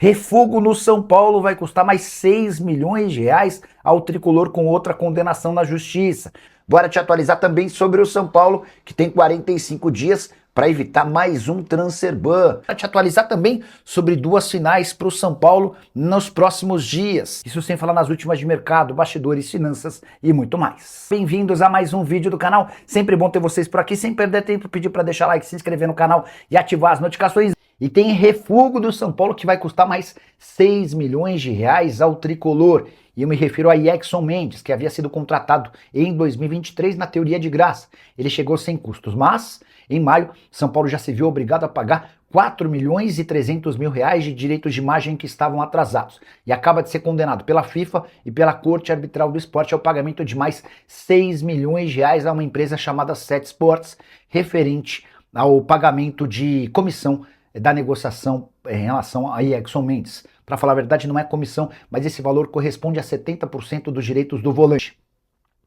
Refugo no São Paulo vai custar mais 6 milhões de reais ao tricolor com outra condenação na justiça. Bora te atualizar também sobre o São Paulo, que tem 45 dias para evitar mais um transfer ban. Bora te atualizar também sobre duas finais para o São Paulo nos próximos dias. Isso sem falar nas últimas de mercado, bastidores, finanças e muito mais. Bem-vindos a mais um vídeo do canal. Sempre bom ter vocês por aqui. Sem perder tempo, pedir para deixar like, se inscrever no canal e ativar as notificações. E tem refugo do São Paulo que vai custar mais 6 milhões de reais ao tricolor. E eu me refiro a Jackson Mendes, que havia sido contratado em 2023 na teoria de graça. Ele chegou sem custos, mas em maio, São Paulo já se viu obrigado a pagar 4 milhões e 300 mil reais de direitos de imagem que estavam atrasados. E acaba de ser condenado pela FIFA e pela Corte Arbitral do Esporte ao pagamento de mais 6 milhões de reais a uma empresa chamada Set Sports, referente ao pagamento de comissão da negociação em relação a Jackson Mendes. Para falar a verdade, não é comissão, mas esse valor corresponde a 70% dos direitos do volante.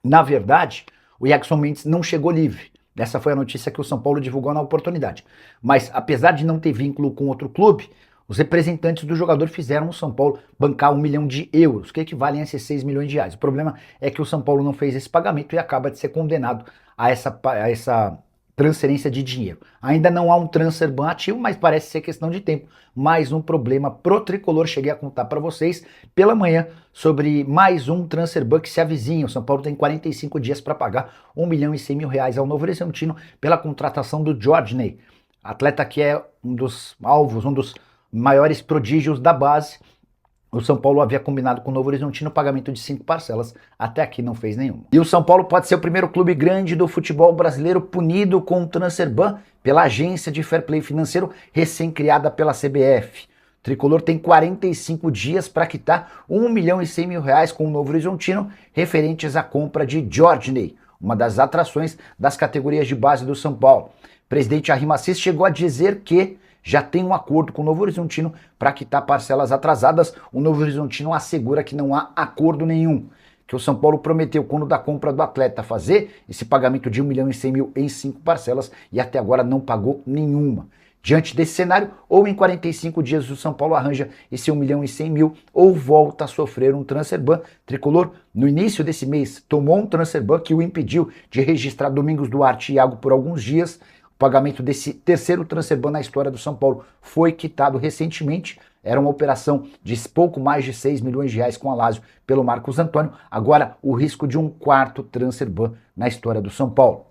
Na verdade, o Jackson Mendes não chegou livre. Essa foi a notícia que o São Paulo divulgou na oportunidade. Mas, apesar de não ter vínculo com outro clube, os representantes do jogador fizeram o São Paulo bancar 1 milhão de euros, que equivalem a esses 6 milhões de reais. O problema é que o São Paulo não fez esse pagamento e acaba de ser condenado a essa transferência de dinheiro. Ainda não há um transfer ban ativo, mas parece ser questão de tempo. Mais um problema pro tricolor. Cheguei a contar para vocês pela manhã sobre mais um transfer ban que se avizinha. O São Paulo tem 45 dias para pagar 1 milhão e 100 mil reais ao Novo Horizontino pela contratação do Jorginho, atleta que é um dos alvos, um dos maiores prodígios da base. O São Paulo havia combinado com o Novo Horizontino o pagamento de 5 parcelas, até aqui não fez nenhuma. E o São Paulo pode ser o primeiro clube grande do futebol brasileiro punido com um transfer ban pela agência de fair play financeiro recém-criada pela CBF. O tricolor tem 45 dias para quitar 1 milhão e 100 mil reais com o Novo Horizontino referentes à compra de Jorginho, uma das atrações das categorias de base do São Paulo. O presidente Arrima Assis chegou a dizer que já tem um acordo com o Novo Horizontino para quitar parcelas atrasadas. O Novo Horizontino assegura que não há acordo nenhum, que o São Paulo prometeu, quando da compra do atleta, fazer esse pagamento de 1 milhão e 100 mil em 5 parcelas e até agora não pagou nenhuma. Diante desse cenário, ou em 45 dias o São Paulo arranja esse 1 milhão e 100 mil ou volta a sofrer um transfer ban. Tricolor, no início desse mês, tomou um transfer ban que o impediu de registrar Domingos Duarte e Iago por alguns dias. O pagamento desse terceiro transfer ban na história do São Paulo foi quitado recentemente. Era uma operação de pouco mais de 6 milhões de reais com a Lazio pelo Marcos Antônio. Agora, o risco de um quarto transfer ban na história do São Paulo.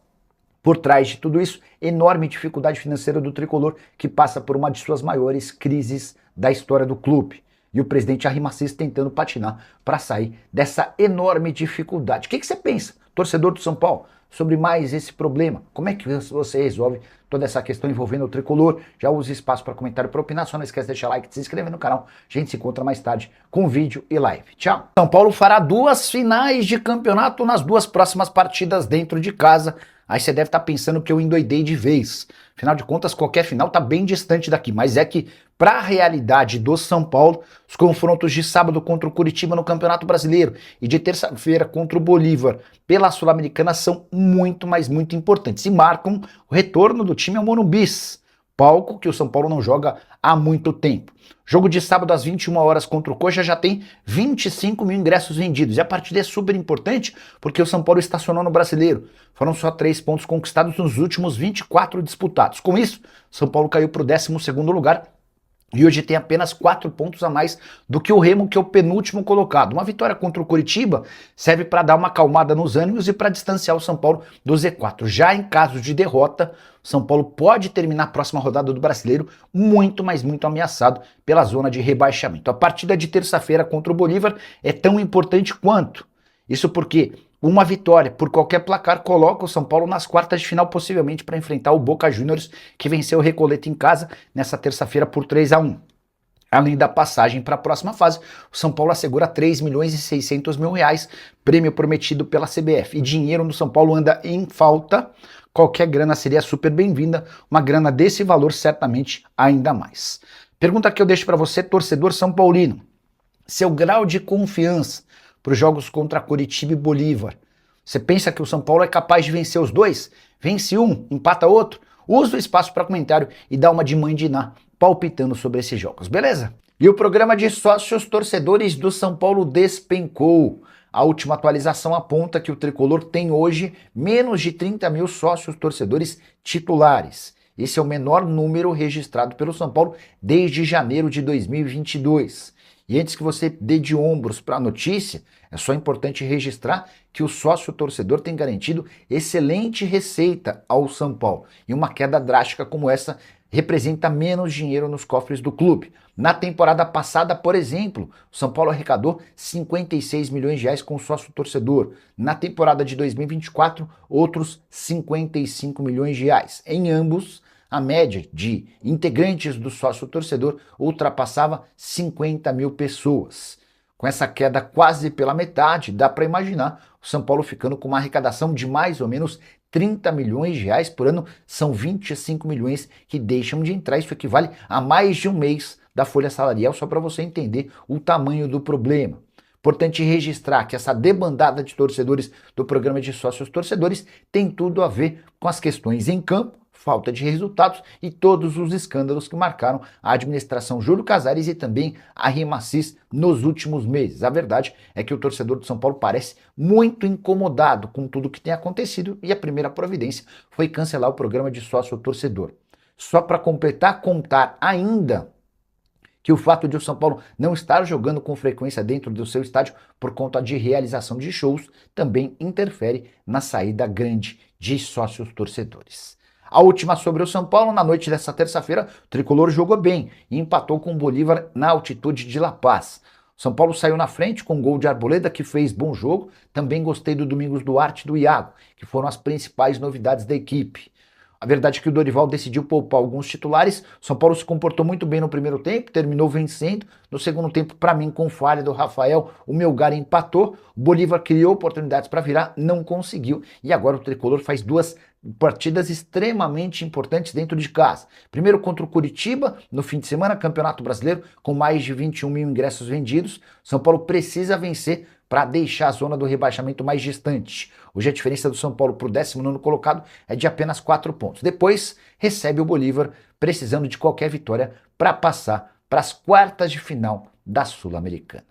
Por trás de tudo isso, enorme dificuldade financeira do tricolor, que passa por uma de suas maiores crises da história do clube. E o presidente Arrima Assis tentando patinar para sair dessa enorme dificuldade. O que você pensa, torcedor do São Paulo, sobre mais esse problema? Como é que você resolve toda essa questão envolvendo o tricolor? Já use espaço para comentário, para opinar. Só não esquece de deixar like e se inscrever no canal. A gente se encontra mais tarde com vídeo e live. Tchau! São Paulo fará duas finais de campeonato nas duas próximas partidas dentro de casa. Aí você deve estar pensando que eu endoidei de vez. Afinal de contas, qualquer final está bem distante daqui. Mas é que, para a realidade do São Paulo, os confrontos de sábado contra o Curitiba no Campeonato Brasileiro e de terça-feira contra o Bolívar pela Sul-Americana são muito, mas muito importantes. E marcam o retorno do time ao Morumbi, palco que o São Paulo não joga há muito tempo. Jogo de sábado às 21 horas contra o Coxa já tem 25 mil ingressos vendidos. E a partida é super importante porque o São Paulo estacionou no Brasileiro. Foram só 3 pontos conquistados nos últimos 24 disputados. Com isso, São Paulo caiu para o 12º lugar e hoje tem apenas 4 pontos a mais do que o Remo, que é o penúltimo colocado. Uma vitória contra o Curitiba serve para dar uma acalmada nos ânimos e para distanciar o São Paulo do Z4. Já em caso de derrota, o São Paulo pode terminar a próxima rodada do Brasileiro muito, mas muito ameaçado pela zona de rebaixamento. A partida de terça-feira contra o Bolívar é tão importante quanto. Isso porque uma vitória por qualquer placar coloca o São Paulo nas quartas de final, possivelmente para enfrentar o Boca Juniors, que venceu o Recoleta em casa nessa terça-feira por 3-1. Além da passagem para a próxima fase, o São Paulo assegura 3 milhões e 600 mil reais, prêmio prometido pela CBF. E dinheiro no São Paulo anda em falta. Qualquer grana seria super bem-vinda, uma grana desse valor certamente ainda mais. Pergunta que eu deixo para você, torcedor são paulino. Seu grau de confiança para os jogos contra Curitiba e Bolívar. Você pensa que o São Paulo é capaz de vencer os dois? Vence um, empata outro? Usa o espaço para comentário e dá uma de mãe de Iná palpitando sobre esses jogos, beleza? E o programa de sócios torcedores do São Paulo despencou. A última atualização aponta que o tricolor tem hoje menos de 30 mil sócios torcedores titulares. Esse é o menor número registrado pelo São Paulo desde janeiro de 2022. E antes que você dê de ombros para a notícia, é só importante registrar que o sócio torcedor tem garantido excelente receita ao São Paulo. E uma queda drástica como essa representa menos dinheiro nos cofres do clube. Na temporada passada, por exemplo, o São Paulo arrecadou 56 milhões de reais com o sócio torcedor. Na temporada de 2024, outros 55 milhões de reais. Em ambos, a média de integrantes do sócio torcedor ultrapassava 50 mil pessoas. Com essa queda quase pela metade, dá para imaginar o São Paulo ficando com uma arrecadação de mais ou menos 30 milhões de reais por ano. São 25 milhões que deixam de entrar. Isso equivale a mais de um mês da folha salarial, só para você entender o tamanho do problema. Importante registrar que essa debandada de torcedores do programa de sócios torcedores tem tudo a ver com as questões em campo, falta de resultados e todos os escândalos que marcaram a administração Júlio Casares e também a RIMACIS nos últimos meses. A verdade é que o torcedor de São Paulo parece muito incomodado com tudo que tem acontecido e a primeira providência foi cancelar o programa de sócio torcedor. Só para completar, contar ainda que o fato de o São Paulo não estar jogando com frequência dentro do seu estádio por conta de realização de shows também interfere na saída grande de sócios torcedores. A última sobre o São Paulo: na noite dessa terça-feira, o tricolor jogou bem e empatou com o Bolívar na altitude de La Paz. O São Paulo saiu na frente com um gol de Arboleda, que fez bom jogo. Também gostei do Domingos Duarte e do Iago, que foram as principais novidades da equipe. A verdade é que o Dorival decidiu poupar alguns titulares. O São Paulo se comportou muito bem no primeiro tempo, terminou vencendo. No segundo tempo, para mim, com falha do Rafael, o Melgar empatou. O Bolívar criou oportunidades para virar, não conseguiu. E agora o tricolor faz duas partidas extremamente importantes dentro de casa. Primeiro contra o Curitiba, no fim de semana, Campeonato Brasileiro, com mais de 21 mil ingressos vendidos. São Paulo precisa vencer para deixar a zona do rebaixamento mais distante. Hoje a diferença do São Paulo para o 19º colocado é de apenas 4 pontos. Depois recebe o Bolívar, precisando de qualquer vitória para passar para as quartas de final da Sul-Americana.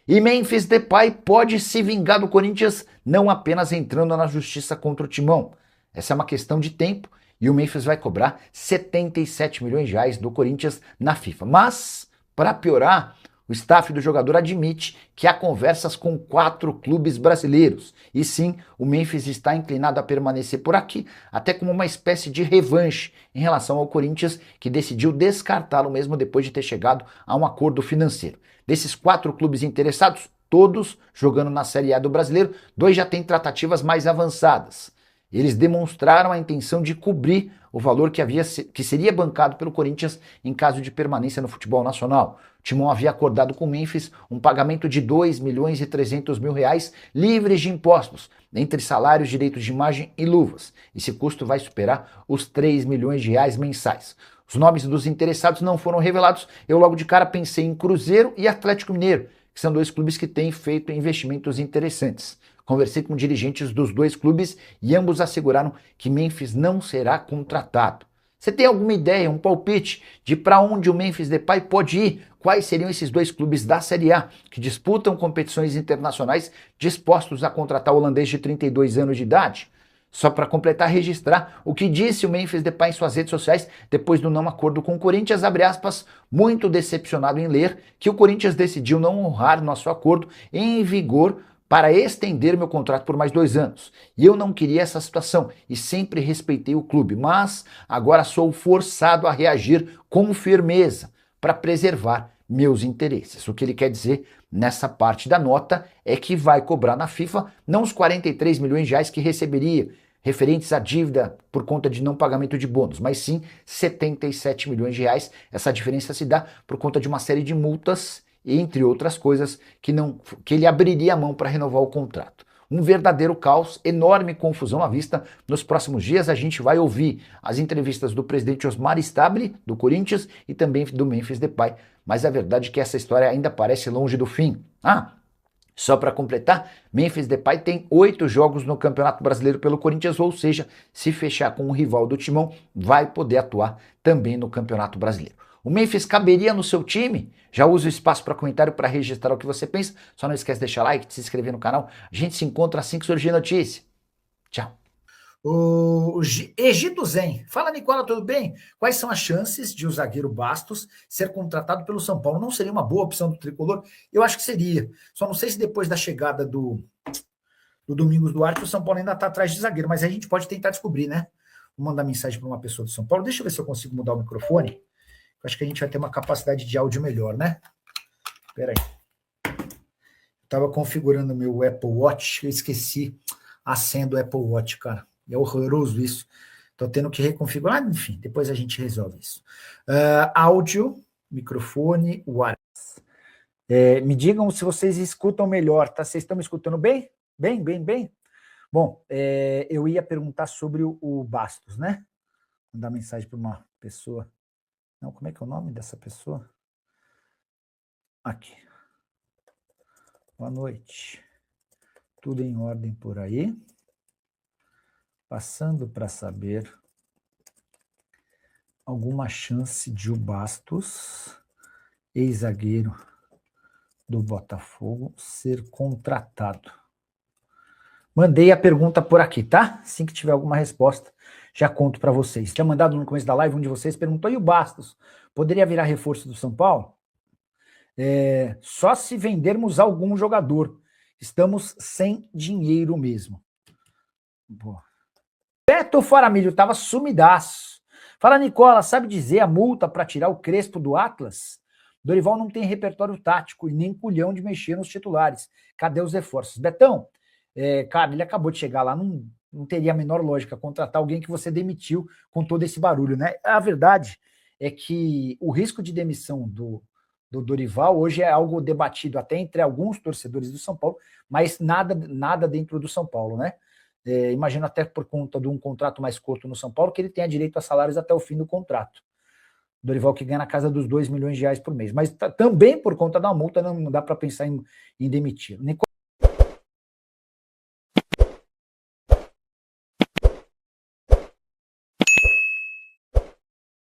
E Memphis Depay pode se vingar do Corinthians, não apenas entrando na justiça contra o Timão. Essa é uma questão de tempo e o Memphis vai cobrar 77 milhões de reais do Corinthians na FIFA. Mas, para piorar, o staff do jogador admite que há conversas com 4 clubes brasileiros. E sim, o Memphis está inclinado a permanecer por aqui, até como uma espécie de revanche em relação ao Corinthians, que decidiu descartá-lo mesmo depois de ter chegado a um acordo financeiro. Desses 4 clubes interessados, todos jogando na Série A do Brasileiro, 2 já têm tratativas mais avançadas. Eles demonstraram a intenção de cobrir o valor que seria bancado pelo Corinthians em caso de permanência no futebol nacional. O Timão havia acordado com o Memphis um pagamento de 2 milhões e 300 mil reais livres de impostos, entre salários, direitos de imagem e luvas. Esse custo vai superar os 3 milhões de reais mensais. Os nomes dos interessados não foram revelados. Eu logo de cara pensei em Cruzeiro e Atlético Mineiro, que são 2 clubes que têm feito investimentos interessantes. Conversei com dirigentes dos 2 clubes e ambos asseguraram que Memphis não será contratado. Você tem alguma ideia, um palpite de para onde o Memphis Depay pode ir? Quais seriam esses 2 clubes da Série A que disputam competições internacionais dispostos a contratar o holandês de 32 anos de idade? Só para completar, registrar o que disse o Memphis Depay em suas redes sociais depois do não acordo com o Corinthians, abre aspas, muito decepcionado em ler que o Corinthians decidiu não honrar nosso acordo em vigor para estender meu contrato por mais 2 anos. E eu não queria essa situação e sempre respeitei o clube, mas agora sou forçado a reagir com firmeza para preservar meus interesses. O que ele quer dizer nessa parte da nota é que vai cobrar na FIFA não os 43 milhões de reais que receberia referentes à dívida por conta de não pagamento de bônus, mas sim 77 milhões de reais. Essa diferença se dá por conta de uma série de multas, entre outras coisas, que ele abriria a mão para renovar o contrato. Um verdadeiro caos, enorme confusão à vista. Nos próximos dias a gente vai ouvir as entrevistas do presidente Osmar Stabile, do Corinthians, e também do Memphis Depay. Mas a verdade é que essa história ainda parece longe do fim. Só para completar, Memphis Depay tem 8 jogos no Campeonato Brasileiro pelo Corinthians, ou seja, se fechar com o rival do Timão, vai poder atuar também no Campeonato Brasileiro. O Memphis caberia no seu time? Já use o espaço para comentário para registrar o que você pensa. Só não esquece de deixar like, de se inscrever no canal. A gente se encontra assim que surgir notícia. Tchau. O Egito Zen. Fala, Nicola, tudo bem? Quais são as chances de o zagueiro Bastos ser contratado pelo São Paulo? Não seria uma boa opção do Tricolor? Eu acho que seria. Só não sei se depois da chegada do Domingos Duarte o São Paulo ainda está atrás de zagueiro, mas a gente pode tentar descobrir, né? Vou mandar mensagem para uma pessoa do São Paulo. Deixa eu ver se eu consigo mudar o microfone. Eu acho que a gente vai ter uma capacidade de áudio melhor, né? Espera aí. Estava configurando o meu Apple Watch, eu esqueci a senha do Apple Watch, cara. É horroroso isso. Estou tendo que reconfigurar, enfim, depois a gente resolve isso. Áudio, microfone, WhatsApp. Me digam se vocês escutam melhor, tá? Vocês estão me escutando bem? Bem. Bom, eu ia perguntar sobre o Bastos, né? Mandar mensagem para uma pessoa. Não, como é que é o nome dessa pessoa? Aqui. Boa noite. Tudo em ordem por aí? Passando para saber alguma chance de o Bastos, ex-zagueiro do Botafogo, ser contratado. Mandei a pergunta por aqui, tá? Assim que tiver alguma resposta, já conto para vocês. Tinha mandado no começo da live, um de vocês perguntou, e o Bastos? Poderia virar reforço do São Paulo? Só se vendermos algum jogador. Estamos sem dinheiro mesmo. Boa. Beto Faramilho estava sumidaço. Fala, Nicola, sabe dizer a multa para tirar o Crespo do Atlas? Dorival não tem repertório tático e nem culhão de mexer nos titulares. Cadê os reforços? Betão, cara, ele acabou de chegar lá, não teria a menor lógica contratar alguém que você demitiu com todo esse barulho, né? A verdade é que o risco de demissão do Dorival hoje é algo debatido até entre alguns torcedores do São Paulo, mas nada dentro do São Paulo, né? Imagino até por conta de um contrato mais curto no São Paulo, que ele tenha direito a salários até o fim do contrato. Dorival que ganha na casa dos 2 milhões de reais por mês. Mas também por conta da multa não dá para pensar em demitir.